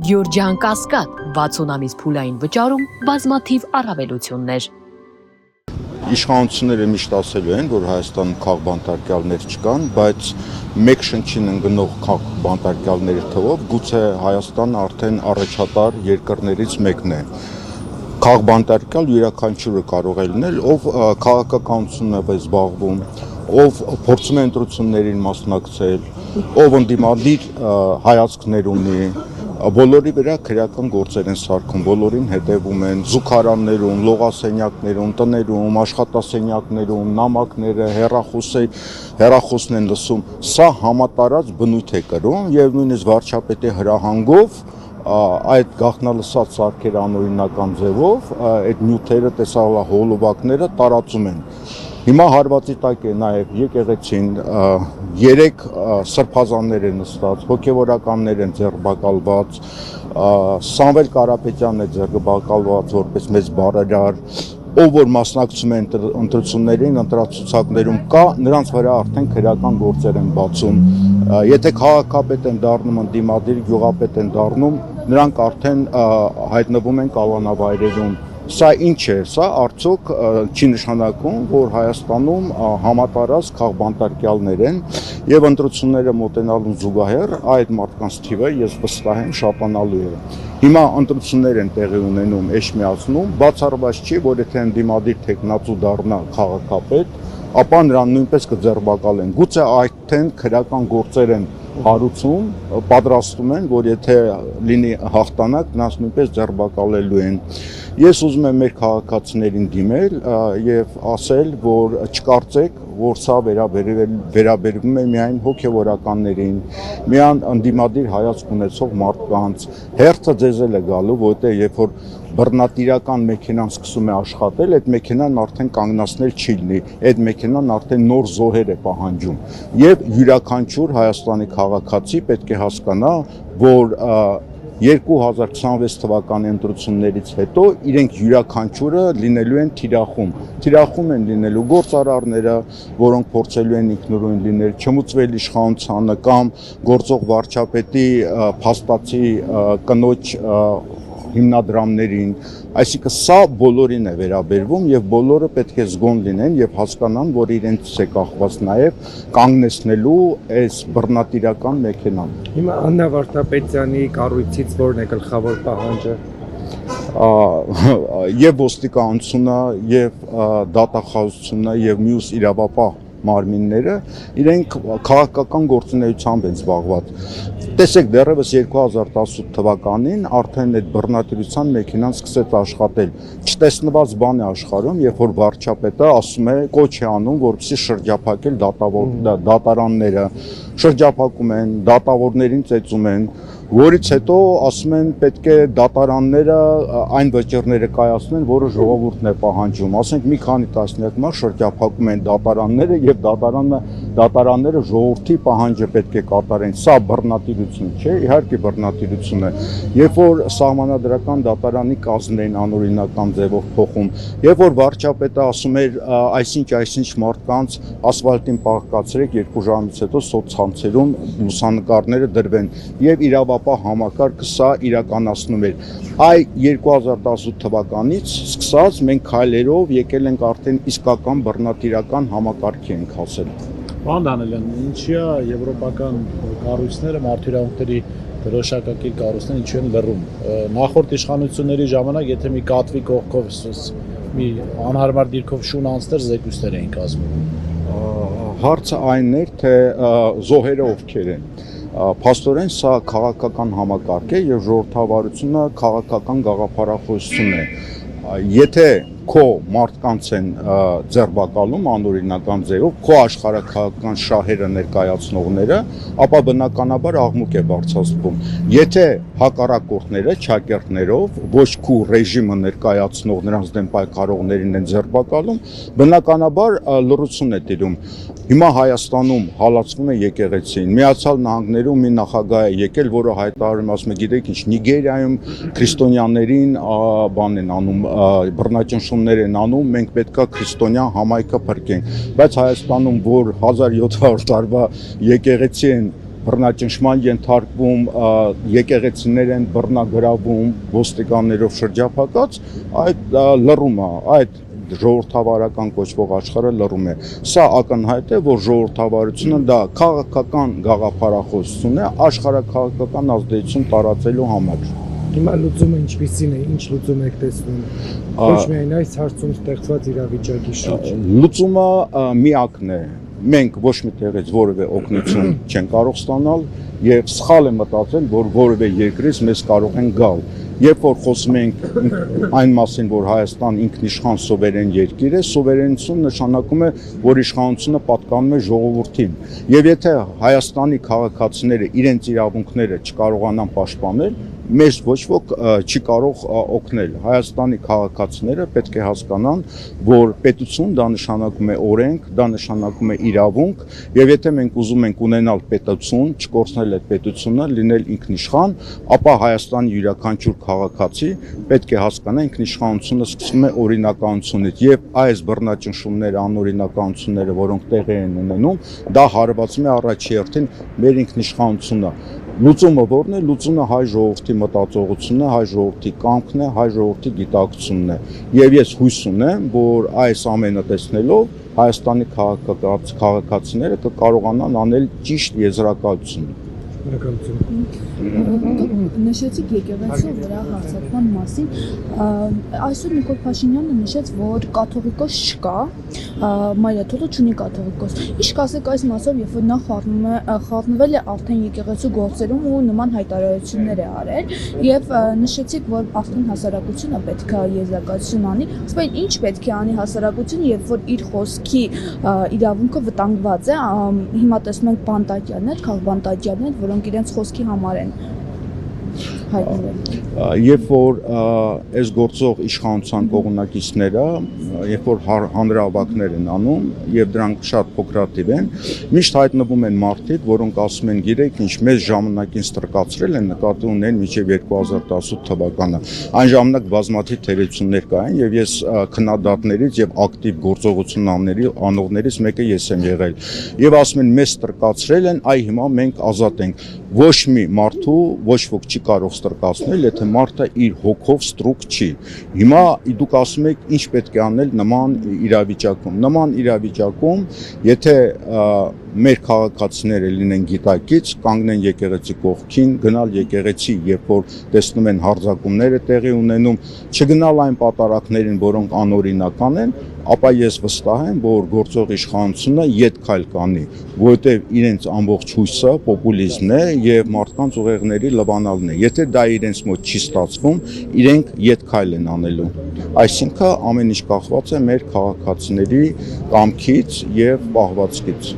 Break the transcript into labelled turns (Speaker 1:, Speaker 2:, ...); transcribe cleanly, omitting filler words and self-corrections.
Speaker 1: Գյորջյան Կասկադ 60 ամիս փուլային վճարում բազմաթիվ առավելություններ։
Speaker 2: Իշխանությունները միշտ ասելու են, որ Հայաստանում քաղբանտարկյալներ չկան, բայց մեկ շնչին ընկնող քաղբանտարկյալների թվով գուցե Հայաստանը արդեն առաջատար երկրներից մեկն է։ Քաղբանտարկյալ յուրաքանչյուրը կարող է լինել, ով քաղաքականությունով է զբաղվում, ով փորձում է ընտրություններին մասնակցել, ով ընդդիմադիր հայացքներ ունի, բոլորի վրա քրեական գործեր են սարքում, բոլորին հետևում են զուգարաններում, լողասենյակներում, տներում, աշխատասենյակներում, նամակները, հեռախոսն են լսում։ Սա համատարած բնույթ է կրում եւ նույնիսկ վարչապետի հրահանգով այդ գաղտնալսած սարքեր անօրինական ձևով այդ նյութերը, տեսահոլովակները տարածում են։ Հիմա հարվածի տակ է նաև եկեղեցին, 3 սրբազաններ են նստած, հոգևորականներ են ձերբակալված, Սամվել Կարապետյանն է ձերբակալված որպես մեծ բարերար, ով որ մասնակցում է ընտրություններին, ընտրացուցակներում կա, նրանց վրա արդեն քրեական գործեր են բացում։ Եթե քաղաքապետ են դառնում, ընդդիմադիր գյուղապետ են դառնում, նրանք արդեն հայտնվում են կալանավայրերում։ Սա ինչ է, սա արդյոք չի նշանակում, որ Հայաստանում համատարած քաղբանտարկյալներ են եւ ընտրությունները մոտենալուն զուգահեռ այդ մարդկանց թիվը ես վստահ եմ շատանալու է։ Հիմա ընտրություններ են տեղի ունենում Էջմիածնում, բացառված չի, որ եթե ընդդիմադիր տեխնացու դառնա քաղաքապետ, ապա նրան նույնպես կձերբակալեն։ Գուցե այդտեն քրեական գործեր են հարուցում, պատրաստում են, որ եթե լինի հաղթանակ, նրանց նույնպես ձերբակալելու են։ Ես ուզում եմ մեր քաղաքացիներին դիմել եւ ասել, որ չկարծեք, որ սա վերաբերվում է միայն հոգեվորականներին, միայն ընդդիմադիր հայացք ունեցող մարդկանց։ Հերթը ձեզ էլ է գալու, որտեղ երբ որ բռնատիրական մեքենան սկսում է աշխատել, այդ մեքենան արդեն կանգնացնել չի լինի, այդ մեքենան արդեն նոր զոհեր է պահանջում։ Եվ յուրաքանչյուր Հայաստանի քաղաքացի պետք է հասկանա, որ 2026 թվականի ընտրություններից հետո իրենք յուրաքանչյուրը լինելու են թիրախում են լինելու գործարարները, որոնք փորձելու են ինքնուրույն լինել, չմուծվել իշխանությանը կամ գործող վարչապետի փաստացի կնոջ հիմնադրամներին, այսինքն սա բոլորին է վերաբերվում եւ բոլորը պետք է զգոն լինեն եւ հասկանան, որ իրենց է կախված նաեւ կանգնեցնելու այս բռնատիրական մեքենան։
Speaker 3: Հիմա Աննա Վարդապետյանի կառույցից որն է գլխավոր պահանջը։
Speaker 2: Եվ ոստիկանությունը, եւ դատախազությունը, եւ մյուս իրավապահ մարմինները իրենք քաղաքական գործունեությամբ են զբաղված։ Տեսեք, դեռևս 2018 թվականին արդեն այդ բռնատիրության մեքենան սկսեց աշխատել։ Չտեսնված բան է աշխարհում, երբ որ վարչապետը ասում է, կոչ է անում, որպեսզի շրջափակել դատարանները, շրջափակում են, դատավորներին ծեծում են, որից հետո ասում են պետք է դատարանները այն վճիռները կայացնեն, որը ժողովուրդն է պահանջում։ Ասենք մի քանի տասնյակ մարդ շրջափակում են դատարանները եւ դատարանները ժողովրդի պահանջը պետք է կատարեն։ Սա բռնատիրություն չէ, իհարկե բռնատիրություն է։ Երբ որ սահմանադրական դատարանի կազմն են անօրինական ձևով փոխում, երբ որ վարչապետը ասում էր այսինչ մարդկանց ասֆալտին պարկացրեք 2 ժամից հետո սոցցանցերում լուսանկարները դրվեն եւ իրավապահ համակարգը սա իրականացնում էր։ Այ 2018 թվականից սկսած մենք քայլերով եկել ենք արդեն իսկական բռնատիրական համակարգի ենք հասել։
Speaker 4: Պարոն Դանիելյան, ինչի է եվրոպական կառույցները մարդու դրոշակակիր կառույցները ինչու են լռում։ Նախորդ իշխանությունների ժամանակ եթե մի կատվի կողքով մի անհարմար դիրքով շուն անցներ զեկույցներ էին կազմում։
Speaker 2: Հարցը այն էր, թե զոհերը ովքեր են։ Փաստորեն սա քաղաքական համակարգ է եւ ժողովրդավարությունը քաղաքական գաղափարախոսություն է։ Եթե քո մարդկանց են ձերբակալում անօրինական ձևով, քո աշխարհաքաղաքական շահերը ներկայացնողները, ապա բնականաբար աղմուկ է բարձրացվում։ Եթե հակառակորդները ճակերտներով ոչ քո ռեժիմը ներկայացնող նրանց դեմ պայքարողներին են ձերբակալում, բնականաբար լռություն է տիրում։ Հիմա Հայաստանում հալածվում է եկեղեցին։ Միացյալ Նահանգներում մի նախագահ է եկել, որը հայտարարում ասում է, գիտեք ինչ, Նիգերիայում քրիստոնյաներին բան են անում, բռնաճնշումներ են անում, մենք պետքա քրիստոնյա համայնքը փրկենք։ Բայց Հայաստանում, որ 1700 տարվա եկեղեցի են բռնաճնշման ենթարկվում, եկեղեցիներ են բռնագրավում, ոստիկաններով շրջափակած, այդ լռում է, այդ ժողովրդավարական կոչվող աշխարհը լռում է։ Սա ակնհայտ է, որ ժողովրդավարությունը դա քաղաքական գաղափարախոսություն է աշխարհաքաղաքական ազդեցություն տարածելու համար։
Speaker 3: Հիմա լուծումը ինչպիսին է, ինչ լուծում եք տեսնում։ Ոչ միայն այս հարցում ստեղծված իրավիճակի շուրջ։
Speaker 2: Լուծումը միակն է։ Մենք ոչ մի տեղից որևէ օգնություն չենք կարող ստանալ եւ սխալ է մտածել, որ որևէ երկրից մեզ կարող են գալ։ Երբ որ խոսում ենք այն մասին, որ Հայաստան ինքնիշխան սուվերեն երկիր է, սուվերենություն նշանակում է, որ իշխանությունը պատկանում է ժողովրդին։ Եվ եթե Հայաստանի քաղաքացիները իրենց իրավունքները չկարողանան պաշտպանել, մեզ ոչ ոք չի կարող օգնել։ Հայաստանի քաղաքացիները պետք է հասկանան, որ պետություն դա նշանակում է օրենք, դա նշանակում է իրավունք, եւ եթե մենք ուզում ենք ունենալ պետություն, չկորցնել այդ պետությունը, լինել ինքնիշխան, ապա Հայաստանի յուրաքանչյուր քաղաքացի պետք է հասկանա ինքնիշխանությունը սկսվում է օրինականությունից եւ այս բռնաճնշումները, անօրինականությունները, որոնք տեղի են ունենում, դա հարվածում է առաջերտին մեր ինքնիշխանությունը։ Լուծումը ո՞րն է։ Լուծումը հայ ժողովրդի մտածողությունն է, հայ ժողովրդի կամքն է, հայ ժողովրդի գիտակցությունն է։ Եվ ես հույս ունեմ, որ այս ամենը տեսնելով Հայաստանի քաղաքացիները կկարողանան անել ճիշտ եզրակացություն։
Speaker 5: Նշեցիք եկեղեցու վրա հարձակման մասին, այսօր Նիկոլ Փաշինյանը նշեց, որ կաթողիկոս չկա, Մայրաթորը չունի կաթողիկոս։ Ինչ կասեք այս մասով, երբ որ նա խառնվել է արդեն եկեղեցու գործերում ու նման հայտարարություններ է արել, եւ նշեցիք, որ արդեն հասարակությունը պետք է եզրակացություն անի, ասում ինչ պետք է անի հասարակությունը, երբ որ իր խոսքի իրավունքը վտանգված է, հիմա տեսնում ենք բանտարկյալներ, քաղբանտարկյալներ, որոնք իրենց խոսքի համար են հայտնվել։
Speaker 2: Երբ որ այս գործող իշխանության կողմնակիցները, երբ որ հանրահավաքներ են անում եւ դրանք շատ փոքրատիվ են, միշտ հայտնվում են մարդիկ, որոնք ասում են, գիտեք, ինչ մեզ ժամանակին ստրկացրել են, նկատի ունեն մինչեւ 2018 թվականը։ Այն ժամանակ բազմաթիվ թերություններ կային եւ ես քննադատներից եւ ակտիվ գործողություն անողներից մեկը ես եմ եղել։ Եվ ասում են, մեզ ստրկացրել են, այ հիմա մենք ազատ ենք։ Ոչ մի մարդու ոչ ոք չի կարող ստրկացնել, եթե մարդը իր հոգով ստրուկ չի։ Հիմա դուք ասում եք, ինչ պետք է անել նման իրավիճակում։ Նման իրավիճակում, եթե մեր քաղաքացիները լինեն գիտակից, կանգնեն եկեղեցի կողքին, գնալ եկեղեցի, երբ որ տեսնում են հարձակումները տեղի ունենում, չգնալ այն պատարակներին, որոնք անօրինական են, ապա ես վստահ եմ, որ գործող իշխանությունը ետ քայլ կանի, որովհետև իրենց ամբողջ հույսը պոպուլիզմն է եւ մարդկանց ուղեղների լվանալն է։ Եթե դա իրենց մոտ չի ստացվում, իրենք ետ քայլ են անելու։ Այսինքն ամեն ինչ կախված է մեր քաղաքացիների կամքից եւ պահվածքից։